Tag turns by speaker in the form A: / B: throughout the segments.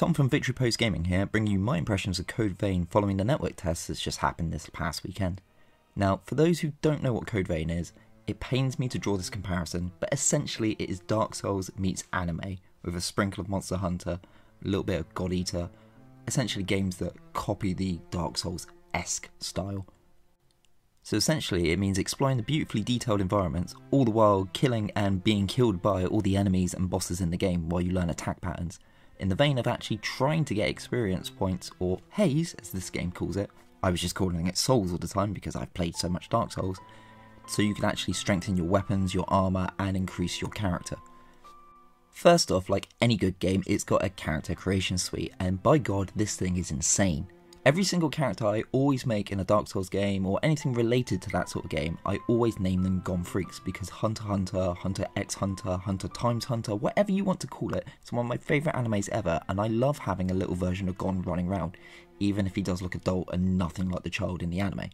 A: Tom from Victory Post Gaming here, bringing you my impressions of Code Vein following the network test that's just happened this past weekend. Now, for those who don't know what Code Vein is, it pains me to draw this comparison, but essentially it is Dark Souls meets anime, with a sprinkle of Monster Hunter, a little bit of God Eater, essentially games that copy the Dark Souls-esque style. So essentially it means exploring the beautifully detailed environments, all the while killing and being killed by all the enemies and bosses in the game while you learn attack patterns, in the vein of actually trying to get experience points, or haze as this game calls it. I was just calling it souls all the time because I've played so much Dark Souls, so you can actually strengthen your weapons, your armour and increase your character. First off, like any good game, it's got a character creation suite, and by God this thing is insane. Every single character I always make in a Dark Souls game or anything related to that sort of game, I always name them Gon Freaks, because Hunter x Hunter, Hunter x Hunter, Hunter x Hunter, whatever you want to call it, it's one of my favourite animes ever, and I love having a little version of Gon running around, even if he does look adult and nothing like the child in the anime.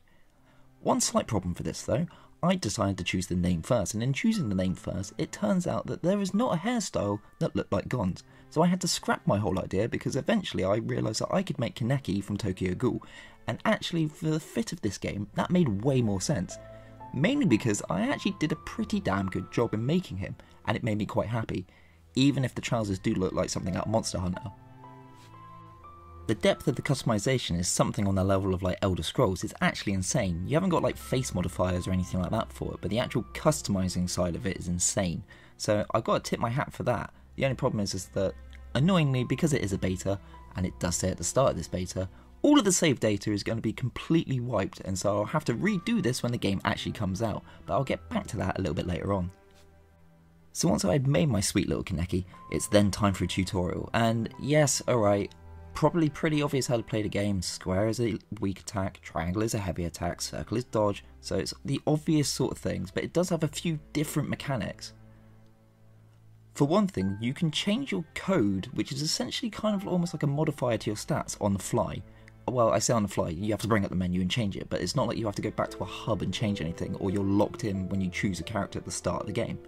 A: One slight problem for this though, I decided to choose the name first, and in choosing the name first, it turns out that there is not a hairstyle that looked like Gon's. So I had to scrap my whole idea because eventually I realised that I could make Kaneki from Tokyo Ghoul, and actually for the fit of this game, that made way more sense. Mainly because I actually did a pretty damn good job in making him, and it made me quite happy, even if the trousers do look like something out of Monster Hunter. The depth of the customization is something on the level of like Elder Scrolls. It's actually insane. You haven't got like face modifiers or anything like that for it, but the actual customizing side of it is insane. So I've got to tip my hat for that. The only problem is that, annoyingly, because it is a beta, and it does say at the start of this beta, all of the save data is going to be completely wiped, and so I'll have to redo this when the game actually comes out, but I'll get back to that a little bit later on. So once I've made my sweet little Kaneki, it's then time for a tutorial, and yes, alright, probably pretty obvious how to play the game. Square is a weak attack, triangle is a heavy attack, circle is dodge, so it's the obvious sort of things, but it does have a few different mechanics. For one thing, you can change your code, which is essentially kind of almost like a modifier to your stats on the fly. Well, I say on the fly, you have to bring up the menu and change it, but it's not like you have to go back to a hub and change anything, or you're locked in when you choose a character at the start of the game.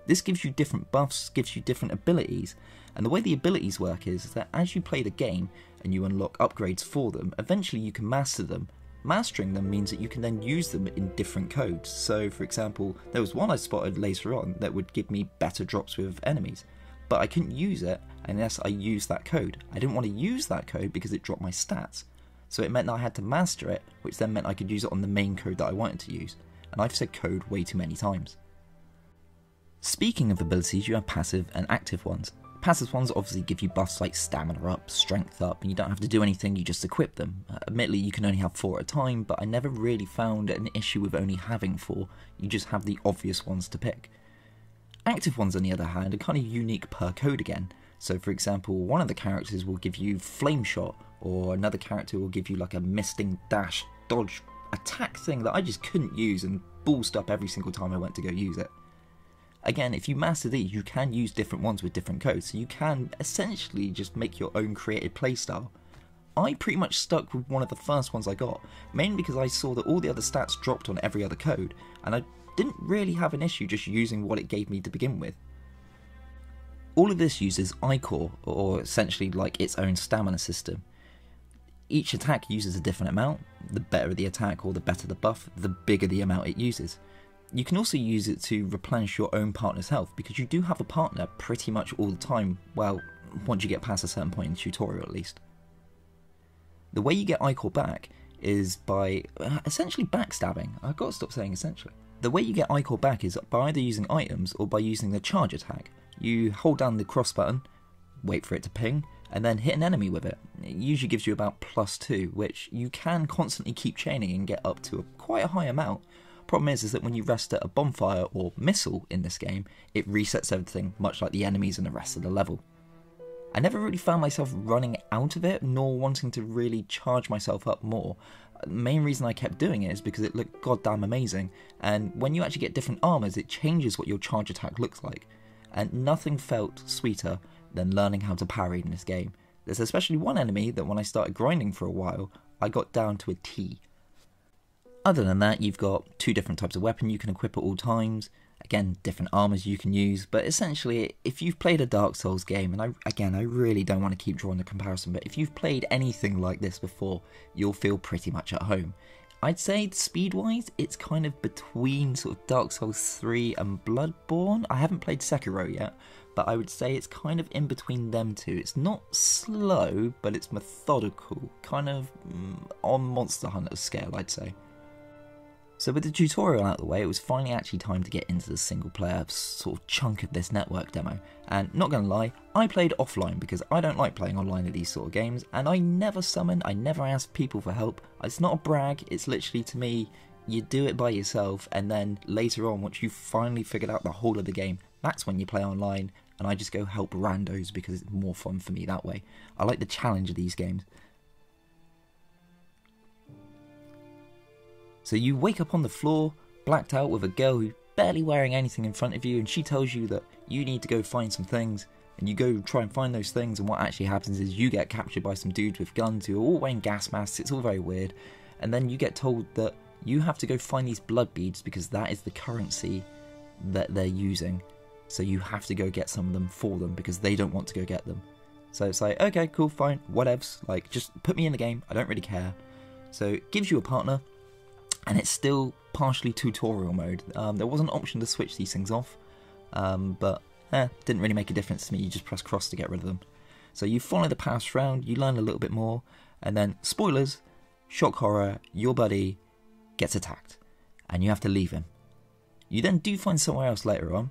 A: This gives you different buffs, gives you different abilities, and the way the abilities work is that as you play the game and you unlock upgrades for them, eventually you can master them. Mastering them means that you can then use them in different codes. So for example, there was one I spotted later on that would give me better drops with enemies, but I couldn't use it unless I used that code. I didn't want to use that code because it dropped my stats, so it meant that I had to master it, which then meant I could use it on the main code that I wanted to use, and I've said code way too many times. Speaking of abilities, you have passive and active ones. Passive ones obviously give you buffs like stamina up, strength up, and you don't have to do anything, you just equip them. Admittedly, you can only have 4 at a time, but I never really found an issue with only having 4, you just have the obvious ones to pick. Active ones on the other hand are kind of unique per code again. So for example, one of the characters will give you Flame Shot, or another character will give you like a misting dash dodge attack thing that I just couldn't use and ballsed up every single time I went to go use it. Again, if you master these, you can use different ones with different codes, so you can essentially just make your own creative playstyle. I pretty much stuck with one of the first ones I got, mainly because I saw that all the other stats dropped on every other code, and I didn't really have an issue just using what it gave me to begin with. All of this uses Ichor, or essentially like its own stamina system. Each attack uses a different amount. The better the attack or the better the buff, the bigger the amount it uses. You can also use it to replenish your own partner's health, because you do have a partner pretty much all the time, well, once you get past a certain point in the tutorial at least. The way you get Ichor back is by essentially backstabbing. I've got to stop saying essentially. The way you get Ichor back is by either using items or by using the charge attack. You hold down the cross button, wait for it to ping, and then hit an enemy with it. It usually gives you about +2, which you can constantly keep chaining and get up to quite a high amount. Problem is that when you rest at a bonfire or missile in this game, it resets everything, much like the enemies and the rest of the level. I never really found myself running out of it, nor wanting to really charge myself up more. The main reason I kept doing it is because it looked goddamn amazing, and when you actually get different armours, it changes what your charge attack looks like. And nothing felt sweeter than learning how to parry in this game. There's especially one enemy that when I started grinding for a while, I got down to a T. Other than that, you've got 2 different types of weapon you can equip at all times, Again, different armors you can use, but essentially, if you've played a Dark Souls game, and I really don't want to keep drawing the comparison, but if you've played anything like this before, you'll feel pretty much at home. I'd say speed-wise, it's kind of between sort of Dark Souls 3 and Bloodborne. I haven't played Sekiro yet, but I would say it's kind of in between them two. It's not slow, but it's methodical, kind of on Monster Hunter scale, I'd say. So with the tutorial out of the way, it was finally actually time to get into the single player sort of chunk of this network demo. And not gonna lie, I played offline because I don't like playing online at these sort of games, and I never summon, I never ask people for help. It's not a brag, it's literally, to me, you do it by yourself, and then later on, once you've finally figured out the whole of the game, that's when you play online, and I just go help randos because it's more fun for me that way. I like the challenge of these games. So you wake up on the floor, blacked out, with a girl who's barely wearing anything in front of you, and she tells you that you need to go find some things, and you go try and find those things, and what actually happens is you get captured by some dudes with guns who are all wearing gas masks. It's all very weird, and then you get told that you have to go find these blood beads because that is the currency that they're using, so you have to go get some of them for them because they don't want to go get them. So it's like, okay, cool, fine, whatevs, like, just put me in the game, I don't really care. So it gives you a partner, and it's still partially tutorial mode. There was an option to switch these things off, but didn't really make a difference to me. You just press cross to get rid of them. So you follow the path round, you learn a little bit more, and then, spoilers, shock horror, your buddy gets attacked, and you have to leave him. You then do find somewhere else later on,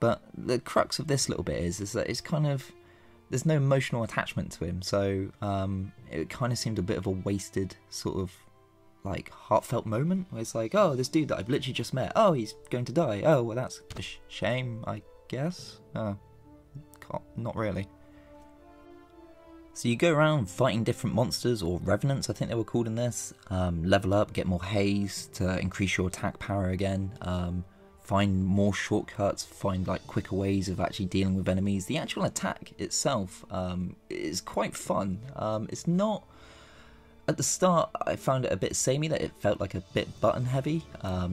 A: but the crux of this little bit is that it's kind of, there's no emotional attachment to him, so it kind of seemed a bit of a wasted sort of like heartfelt moment where it's like, oh, this dude that I've literally just met, oh, he's going to die, oh, well, that's a shame, I guess. Not really. So you go around fighting different monsters, or revenants I think they were called in this, level up, get more haze to increase your attack power again, find more shortcuts, find like quicker ways of actually dealing with enemies. The actual attack itself is quite fun. It's not, at the start I found it a bit samey, that it felt like a bit button heavy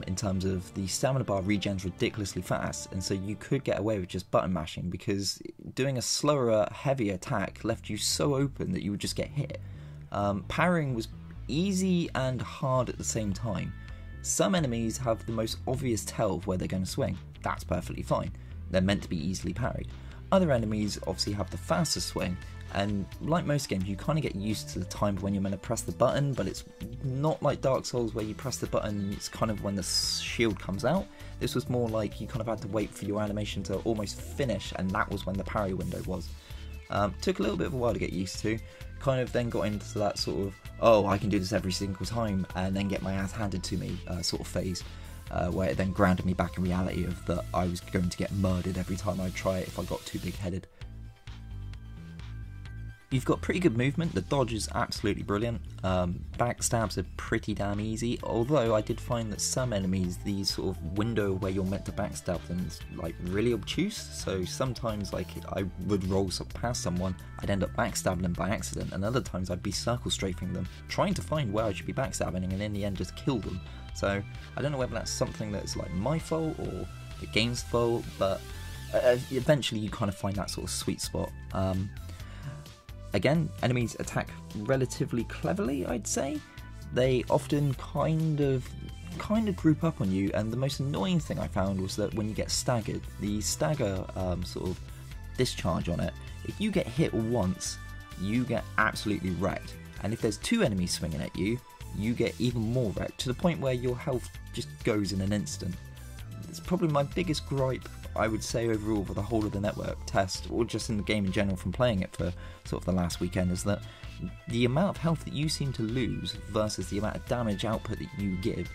A: in terms of the stamina bar regens ridiculously fast, and so you could get away with just button mashing because doing a slower, heavy attack left you so open that you would just get hit. Parrying was easy and hard at the same time. Some enemies have the most obvious tell of where they're going to swing. That's perfectly fine. They're meant to be easily parried. Other enemies obviously have the fastest swing, and like most games, you kind of get used to the time when you're meant to press the button, but it's not like Dark Souls where you press the button and it's kind of when the shield comes out. This was more like you kind of had to wait for your animation to almost finish, and that was when the parry window was. Took a little bit of a while to get used to, kind of then got into that sort of, oh, I can do this every single time and then get my ass handed to me sort of phase, where it then grounded me back in reality of that I was going to get murdered every time I try it if I got too big-headed. You've got pretty good movement, the dodge is absolutely brilliant, backstabs are pretty damn easy, although I did find that some enemies, the sort of window where you're meant to backstab them is like really obtuse, so sometimes like I would roll past someone, I'd end up backstabbing them by accident, and other times I'd be circle strafing them, trying to find where I should be backstabbing, and in the end just kill them. So I don't know whether that's something that's like my fault or the game's fault, but eventually you kind of find that sort of sweet spot. Again, enemies attack relatively cleverly, I'd say. They often kind of group up on you, and the most annoying thing I found was that when you get staggered, the stagger sort of discharge on it, if you get hit once, you get absolutely wrecked. And if there's two enemies swinging at you, you get even more wrecked, to the point where your health just goes in an instant. It's probably my biggest gripe, I would say, overall for the whole of the network test, or just in the game in general from playing it for sort of the last weekend, is that the amount of health that you seem to lose versus the amount of damage output that you give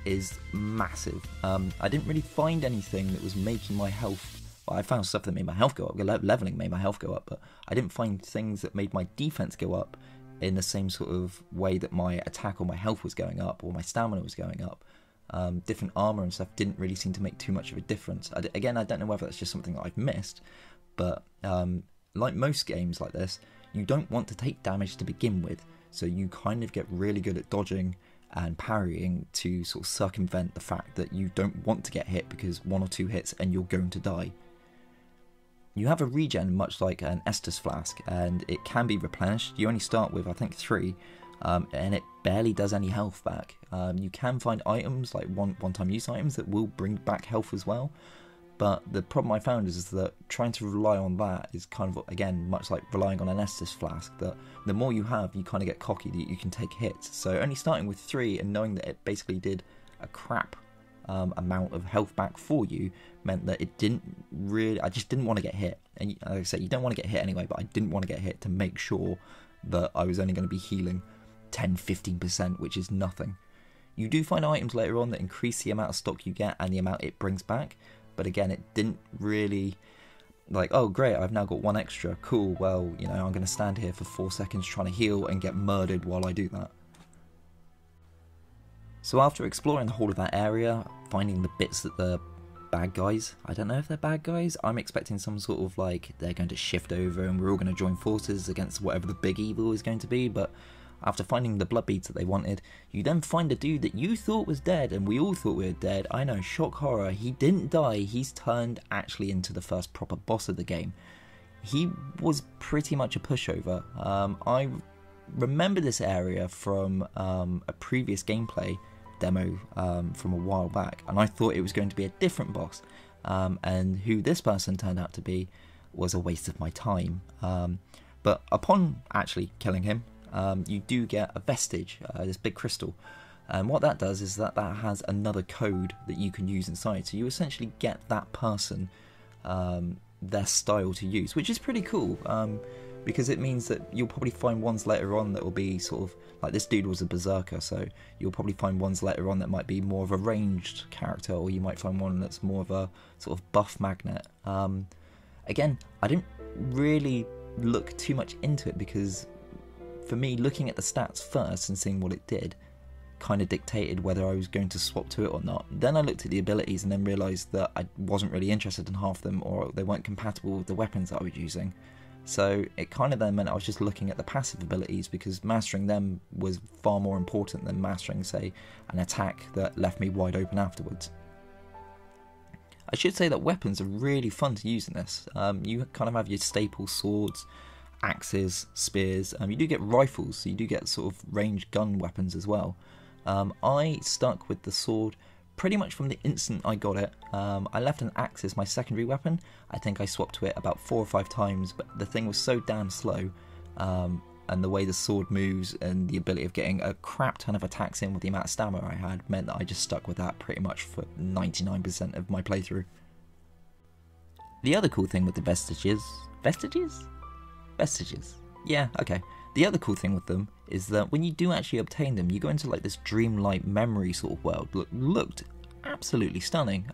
A: is massive. I didn't really find anything that was making my health, well, I found stuff that made my health go up, leveling made my health go up, but I didn't find things that made my defense go up in the same sort of way that my attack or my health was going up, or my stamina was going up. Different armor and stuff didn't really seem to make too much of a difference. Again, I don't know whether that's just something that I've missed, but like most games like this, you don't want to take damage to begin with, so you kind of get really good at dodging and parrying to sort of circumvent the fact that you don't want to get hit, because 1 or 2 hits and you're going to die. You have a regen much like an Estus Flask, and it can be replenished. You only start with I think 3, and it barely does any health back. You can find items like one-time use items that will bring back health as well, but the problem I found is that trying to rely on that is kind of, again, much like relying on an Estus Flask, that the more you have, you kind of get cocky that you can take hits. So only starting with 3 and knowing that it basically did a crap amount of health back for you meant that it didn't really, I just didn't want to get hit. And like I said, you don't want to get hit anyway, but I didn't want to get hit to make sure that I was only going to be healing 10-15%, which is nothing. You do find items later on that increase the amount of stock you get and the amount it brings back, but again, it didn't really, like, oh great, I've now got 1 extra, cool, well, you know, I'm going to stand here for 4 seconds trying to heal and get murdered while I do that. So after exploring the whole of that area, finding the bits that the bad guys, I don't know if they're bad guys, I'm expecting some sort of like, they're going to shift over and we're all going to join forces against whatever the big evil is going to be, but after finding the blood beads that they wanted, you then find a dude that you thought was dead, and we all thought we were dead. I know, shock horror, he didn't die, he's turned actually into the first proper boss of the game. He was pretty much a pushover. I remember this area from a previous gameplay demo from a while back, and I thought it was going to be a different boss, and who this person turned out to be was a waste of my time. But upon actually killing him, you do get a vestige, this big crystal, and what that does is that has another code that you can use inside, so you essentially get that person their style to use, which is pretty cool, because it means that you'll probably find ones later on that will be sort of like, this dude was a berserker, so you'll probably find ones later on that might be more of a ranged character, or you might find one that's more of a sort of buff magnet. Again, I didn't really look too much into it, because for me, looking at the stats first and seeing what it did kind of dictated whether I was going to swap to it or not. Then I looked at the abilities and then realised that I wasn't really interested in half of them, or they weren't compatible with the weapons that I was using. So it kind of then meant I was just looking at the passive abilities, because mastering them was far more important than mastering, say, an attack that left me wide open afterwards. I should say that weapons are really fun to use in this. You kind of have your staple swords, axes, spears, you do get rifles, so you do get sort of ranged gun weapons as well. I stuck with the sword pretty much from the instant I got it. I left an axe as my secondary weapon. I think I swapped to it about 4 or 5 times, but the thing was so damn slow, and the way the sword moves and the ability of getting a crap ton of attacks in with the amount of stamina I had meant that I just stuck with that pretty much for 99% of my playthrough. The other cool thing with the vestiges, yeah, okay. The other cool thing with them is that when you do actually obtain them, you go into like this dreamlike memory sort of world. Looked absolutely stunning.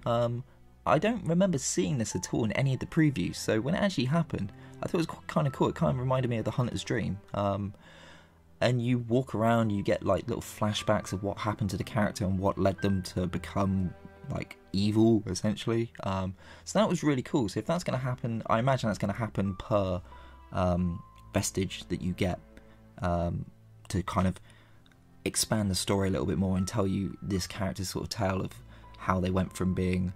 A: I don't remember seeing this at all in any of the previews, so when it actually happened, I thought it was kind of cool. It kind of reminded me of the Hunter's Dream. And you walk around, you get like little flashbacks of what happened to the character and what led them to become like evil, essentially. So that was really cool. So if that's going to happen, I imagine that's going to happen per vestige that you get, to kind of expand the story a little bit more and tell you this character's sort of tale of how they went from being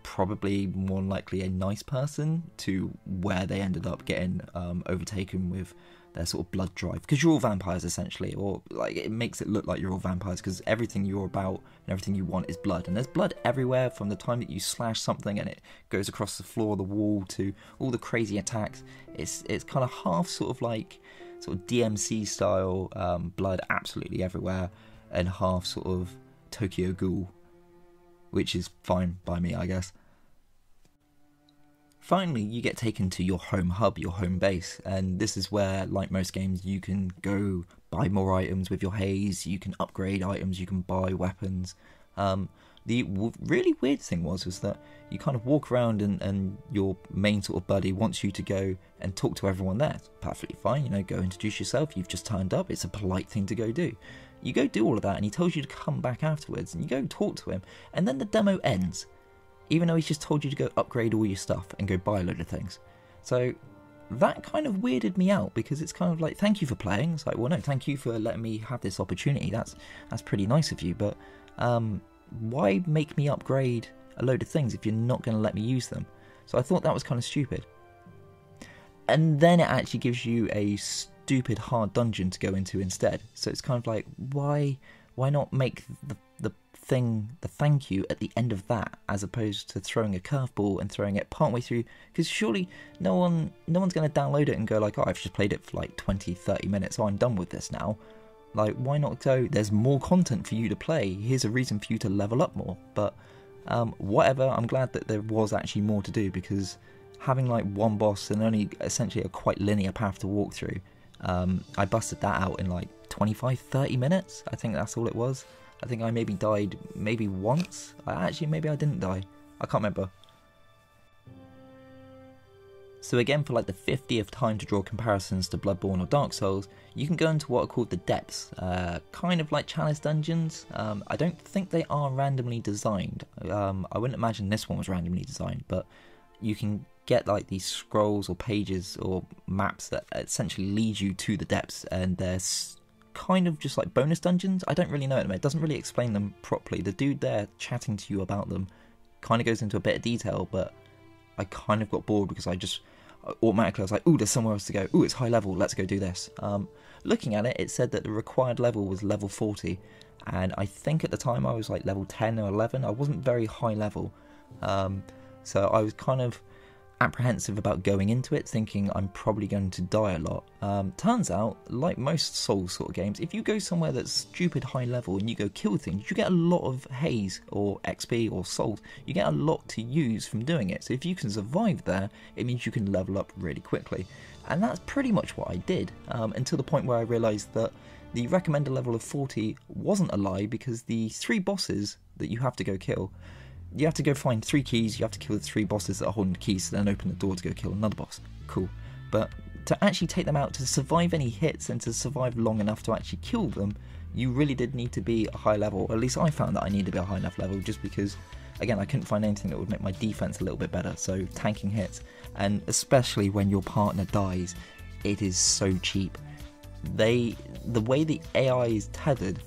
A: probably more likely a nice person to where they ended up getting overtaken with their sort of blood drive, because you're all vampires essentially, or like it makes it look like you're all vampires, because everything you're about and everything you want is blood, and there's blood everywhere from the time that you slash something and it goes across the floor, the wall, to all the crazy attacks. It's kind of half sort of like sort of DMC style blood absolutely everywhere, and half sort of Tokyo Ghoul, which is fine by me, I guess. Finally, you get taken to your home hub, your home base, and this is where, like most games, you can go buy more items with your haze, you can upgrade items, you can buy weapons. The really weird thing was that you kind of walk around and your main sort of buddy wants you to go and talk to everyone there. It's perfectly fine, you know, go introduce yourself, you've just turned up, it's a polite thing to go do. You go do all of that and he tells you to come back afterwards, and you go talk to him, and then the demo ends, even though he's just told you to go upgrade all your stuff and go buy a load of things. So that kind of weirded me out, because it's kind of like, thank you for playing. It's like, well, no, thank you for letting me have this opportunity. That's pretty nice of you, but why make me upgrade a load of things if you're not going to let me use them? So I thought that was kind of stupid. And then it actually gives you a stupid hard dungeon to go into instead. So it's kind of like, why not make the thank you at the end of that, as opposed to throwing a curveball and throwing it partway through? Because surely no one's going to download it and go like, oh, I've just played it for like 20-30 minutes, so I'm done with this now. Like, why not go, there's more content for you to play, here's a reason for you to level up more. But whatever, I'm glad that there was actually more to do, because having like one boss and only essentially a quite linear path to walk through, I busted that out in like 25-30 minutes. I think that's all it was. I think I maybe died maybe once. Maybe I didn't die. I can't remember. So again, for like the 50th time to draw comparisons to Bloodborne or Dark Souls, you can go into what are called the depths, kind of like Chalice dungeons. I don't think they are randomly designed. I wouldn't imagine this one was randomly designed, but you can get like these scrolls or pages or maps that essentially lead you to the depths, and they're kind of just like bonus dungeons. I don't really know them. It doesn't really explain them properly. The dude there chatting to you about them kind of goes into a bit of detail, but I kind of got bored because I was like, ooh, there's somewhere else to go. Ooh, it's high level, let's go do this. Looking at it, it said that the required level was level 40, and I think at the time I was like level 10 or 11. I wasn't very high level, so I was kind of apprehensive about going into it, thinking I'm probably going to die a lot. Turns out, like most Souls sort of games, if you go somewhere that's stupid high level and you go kill things, you get a lot of haze or XP or souls. You get a lot to use from doing it. So if you can survive there, it means you can level up really quickly. And that's pretty much what I did, until the point where I realised that the recommended level of 40 wasn't a lie, because the 3 bosses that you have to go kill, you have to go find 3 keys, you have to kill the 3 bosses that are holding the keys, to then open the door to go kill another boss. Cool. But to actually take them out, to survive any hits and to survive long enough to actually kill them, you really did need to be a high level. Or at least I found that I needed to be a high enough level, just because, again, I couldn't find anything that would make my defense a little bit better. So tanking hits, and especially when your partner dies, it is so cheap. The way the AI is tethered,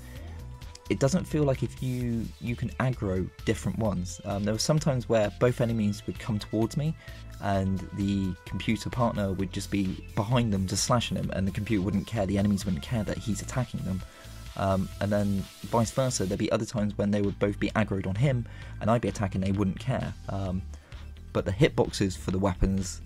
A: it doesn't feel like if you can aggro different ones. There were some times where both enemies would come towards me, and the computer partner would just be behind them just slashing them, and the computer wouldn't care, the enemies wouldn't care that he's attacking them. And then vice versa, there'd be other times when they would both be aggroed on him, and I'd be attacking, they wouldn't care. But the hitboxes for the weapons,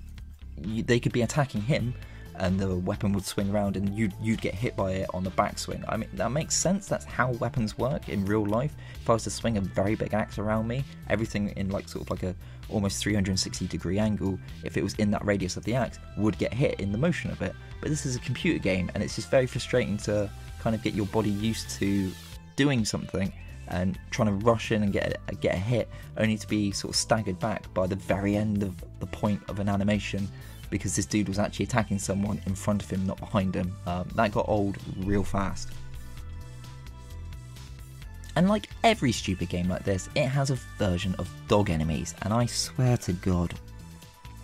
A: they could be attacking him, and the weapon would swing around and you'd get hit by it on the backswing. I mean, that makes sense, that's how weapons work in real life. If I was to swing a very big axe around me, everything in like sort of like a almost 360 degree angle, if it was in that radius of the axe, would get hit in the motion of it. But this is a computer game, and it's just very frustrating to kind of get your body used to doing something and trying to rush in and get a hit, only to be sort of staggered back by the very end of the point of an animation, because this dude was actually attacking someone in front of him, not behind him. That got old real fast. And like every stupid game like this, it has a version of dog enemies, and I swear to God,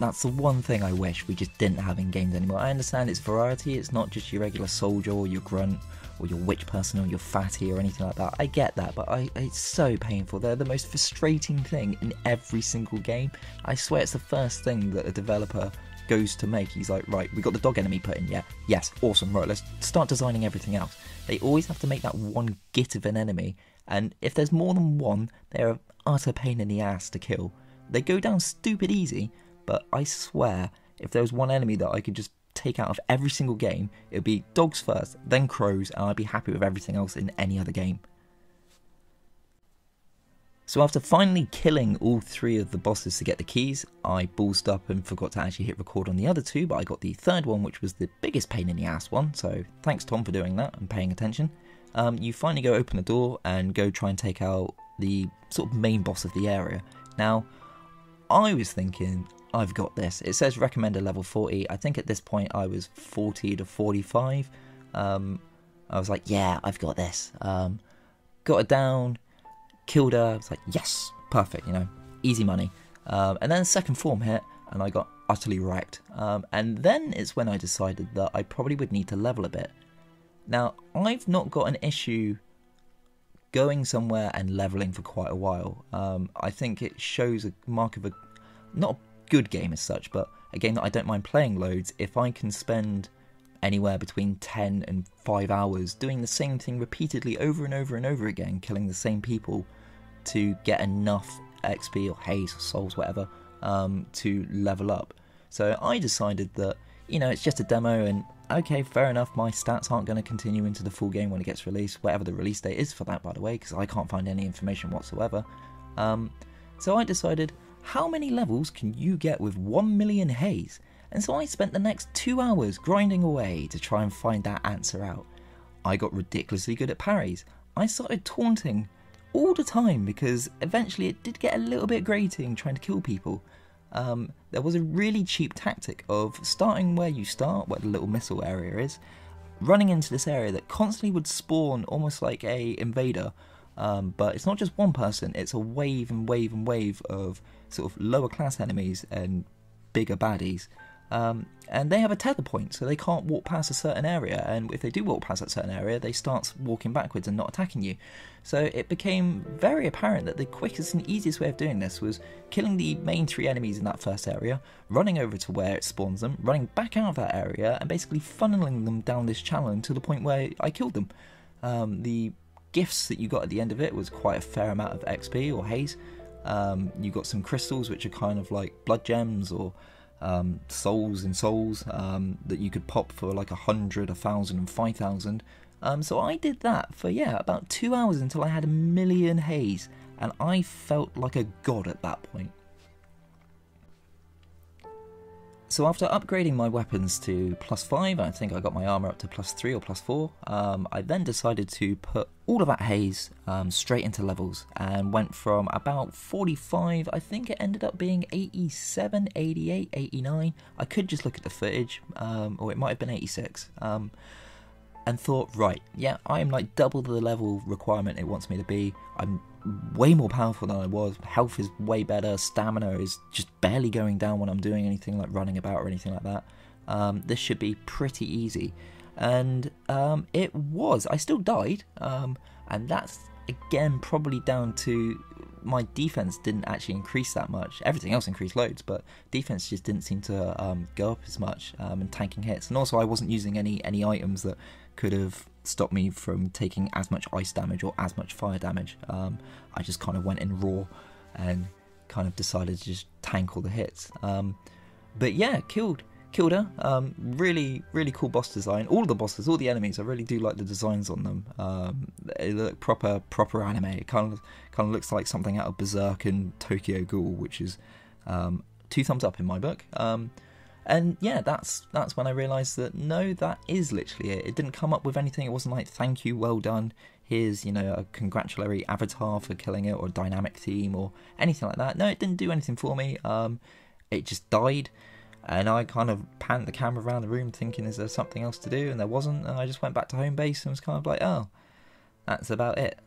A: that's the one thing I wish we just didn't have in games anymore. I understand it's variety, it's not just your regular soldier or your grunt or your witch person or your fatty or anything like that. I get that, but it's so painful. They're the most frustrating thing in every single game. I swear it's the first thing that a developer goes to make. He's like, right, we got the dog enemy put in, yeah? Yes, awesome, right, let's start designing everything else. They always have to make that one git of an enemy, and if there's more than one, they're an utter pain in the ass to kill. They go down stupid easy, but I swear, if there was one enemy that I could just take out of every single game, it would be dogs first, then crows, and I'd be happy with everything else in any other game. So after finally killing all 3 of the bosses to get the keys, I ballsed up and forgot to actually hit record on the other 2, but I got the 3rd one, which was the biggest pain in the ass one, so thanks Tom for doing that and paying attention. You finally go open the door and go try and take out the sort of main boss of the area. Now, I was thinking, I've got this. It says recommended level 40, I think at this point I was 40 to 45. I was like, yeah, I've got this. Got it down, killed her, I was like, yes, perfect, you know, easy money. And then second form hit, and I got utterly wrecked. And then it's when I decided that I probably would need to level a bit. Now, I've not got an issue going somewhere and leveling for quite a while. I think it shows a mark of not a good game as such, but a game that I don't mind playing loads if I can spend anywhere between 10 and 5 hours doing the same thing repeatedly over and over and over again, killing the same people to get enough XP or haze or souls, whatever, to level up. So I decided that, it's just a demo, and okay, fair enough, my stats aren't going to continue into the full game when it gets released, whatever the release date is for that, by the way, because I can't find any information whatsoever. So I decided, how many levels can you get with 1 million haze? And so I spent the next 2 hours grinding away to try and find that answer out. I got ridiculously good at parries. I started taunting all the time because eventually it did get a little bit grating trying to kill people. There was a really cheap tactic of starting where you start, where the little missile area is, running into this area that constantly would spawn almost like a invader, but it's not just one person, it's a wave and wave and wave of sort of lower class enemies and bigger baddies. And they have a tether point, so they can't walk past a certain area, and if they do walk past that certain area, they start walking backwards and not attacking you. So it became very apparent that the quickest and easiest way of doing this was killing the main 3 enemies in that first area, running over to where it spawns them, running back out of that area, and basically funneling them down this channel to the point where I killed them. The gifts that you got at the end of it was quite a fair amount of XP or haze. You got some crystals, which are kind of like blood gems or souls that you could pop for like 100, 1,000 and 5,000. So I did that for about 2 hours until I had 1 million haze, and I felt like a god at that point. So after upgrading my weapons to +5, I think I got my armour up to +3 or +4, I then decided to put all of that haze straight into levels and went from about 45, I think it ended up being 87, 88, 89. I could just look at the footage, or it might have been 86, and thought, right, yeah, I am like double the level requirement it wants me to be. I'm way more powerful than I was, health is way better, stamina is just barely going down when I'm doing anything like running about or anything like that. This should be pretty easy, and it was. I still died, and that's again probably down to my defense didn't actually increase that much. Everything else increased loads, but defense just didn't seem to go up as much, and tanking hits. And also I wasn't using any items that could have stopped me from taking as much ice damage or as much fire damage. I just kind of went in raw and kind of decided to just tank all the hits. But yeah, killed her. Really cool boss design. All of the bosses, all the enemies, I really do like the designs on them. They look proper anime. It kind of looks like something out of Berserk and Tokyo Ghoul, which is 2 thumbs up in my book. And yeah, that's when I realised that no, that is literally it. It didn't come up with anything. It wasn't like, thank you, well done, here's, a congratulatory avatar for killing it, or a dynamic theme, or anything like that. No, it didn't do anything for me. It just died, and I kind of panned the camera around the room thinking, is there something else to do? And there wasn't, and I just went back to home base and was kind of like, oh, that's about it.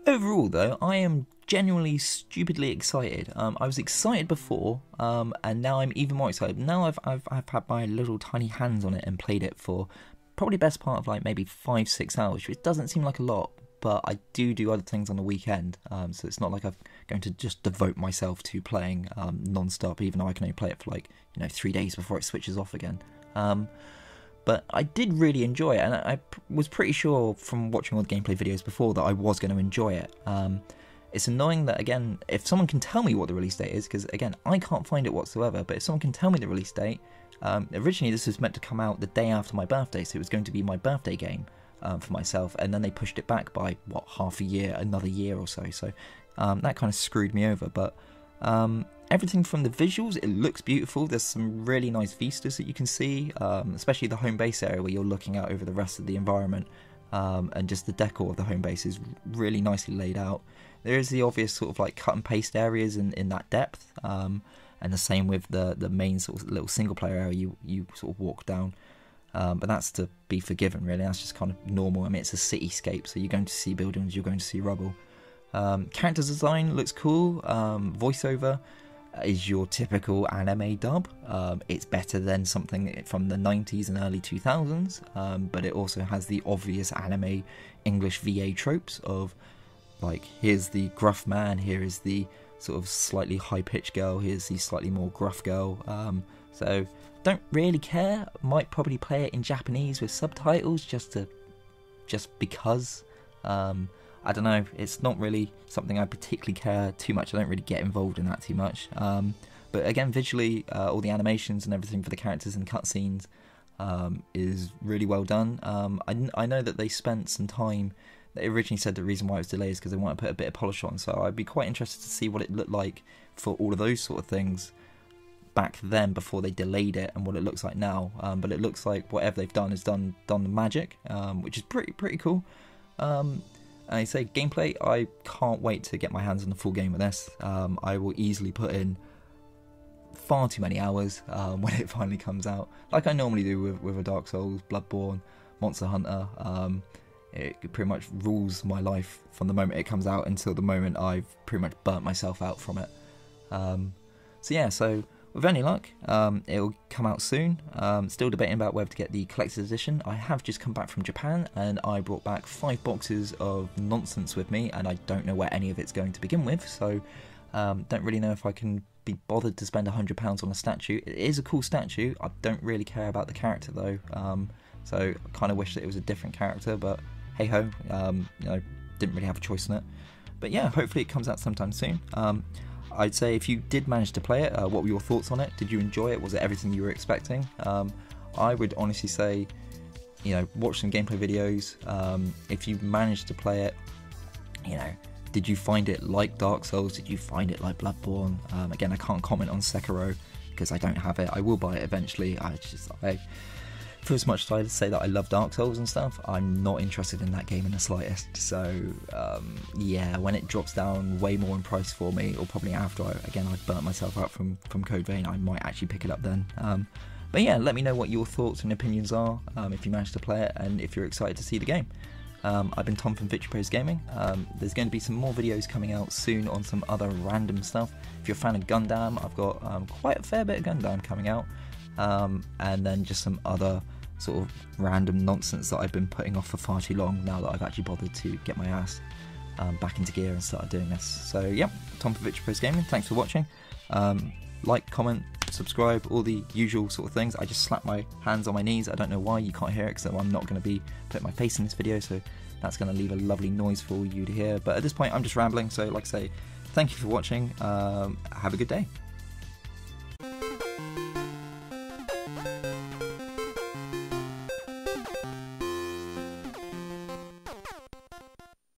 A: Overall, though, I am genuinely stupidly excited. I was excited before, and now I'm even more excited. Now I've had my little tiny hands on it and played it for probably the best part of like maybe 5-6 hours, which doesn't seem like a lot, but I do other things on the weekend, so it's not like I'm going to just devote myself to playing non-stop, even though I can only play it for like 3 days before it switches off again. But I did really enjoy it, and I was pretty sure from watching all the gameplay videos before that I was going to enjoy it. It's annoying that, again, if someone can tell me what the release date is, because, again, I can't find it whatsoever, but if someone can tell me the release date, originally this was meant to come out the day after my birthday, so it was going to be my birthday game for myself, and then they pushed it back by, half a year, another year or so, that kind of screwed me over, but everything from the visuals, it looks beautiful. There's some really nice vistas that you can see, especially the home base area where you're looking out over the rest of the environment, and just the decor of the home base is really nicely laid out. There is the obvious sort of like cut and paste areas in that depth, and the same with the main sort of little single player area you sort of walk down, but that's to be forgiven really. That's just kind of normal. I mean, it's a cityscape, so you're going to see buildings, you're going to see rubble. Character design looks cool. Voiceover is your typical anime dub. It's better than something from the 90s and early 2000s, but it also has the obvious anime English VA tropes of, like, here's the gruff man, here is the sort of slightly high-pitched girl, here's the slightly more gruff girl. So don't really care. Might probably play it in Japanese with subtitles just because. I don't know, it's not really something I particularly care too much. I don't really get involved in that too much. But again, visually, all the animations and everything for the characters and cutscenes is really well done. I know that they spent some time. They originally said the reason why it was delayed is because they want to put a bit of polish on, so I'd be quite interested to see what it looked like for all of those sort of things back then before they delayed it, and what it looks like now. But it looks like whatever they've done is done the magic, which is pretty cool. I say gameplay, I can't wait to get my hands on the full game with this. I will easily put in far too many hours when it finally comes out, like I normally do with a Dark Souls, Bloodborne, Monster Hunter. It pretty much rules my life from the moment it comes out until the moment I've pretty much burnt myself out from it. So yeah, so with any luck, it'll come out soon. Still debating about whether to get the collector's edition. I have just come back from Japan and I brought back 5 boxes of nonsense with me, and I don't know where any of it's going to begin with, so don't really know if I can be bothered to spend £100 on a statue. It is a cool statue. I don't really care about the character though, so I kind of wish that it was a different character, but hey ho, didn't really have a choice in it. But yeah, hopefully it comes out sometime soon. I'd say if you did manage to play it, what were your thoughts on it? Did you enjoy it? Was it everything you were expecting? I would honestly say, watch some gameplay videos. If you managed to play it, did you find it like Dark Souls? Did you find it like Bloodborne? Again, I can't comment on Sekiro because I don't have it. I will buy it eventually. For as much as I say that I love Dark Souls and stuff, I'm not interested in that game in the slightest. So yeah, when it drops down way more in price for me, or probably after I've burnt myself out from Code Vein, I might actually pick it up then. But yeah, let me know what your thoughts and opinions are if you managed to play it and if you're excited to see the game. I've been Tom from Victory Praise Gaming. There's going to be some more videos coming out soon on some other random stuff. If you're a fan of Gundam, I've got quite a fair bit of Gundam coming out. And then just some other sort of random nonsense that I've been putting off for far too long now that I've actually bothered to get my ass back into gear and started doing this. So yeah, Tom for Victory Praise Gaming, thanks for watching. Like, comment, subscribe, all the usual sort of things. I just slapped my hands on my knees. I don't know why, you can't hear it because I'm not going to be putting my face in this video, so that's going to leave a lovely noise for you to hear. But at this point I'm just rambling, so like I say, thank you for watching. Have a good day.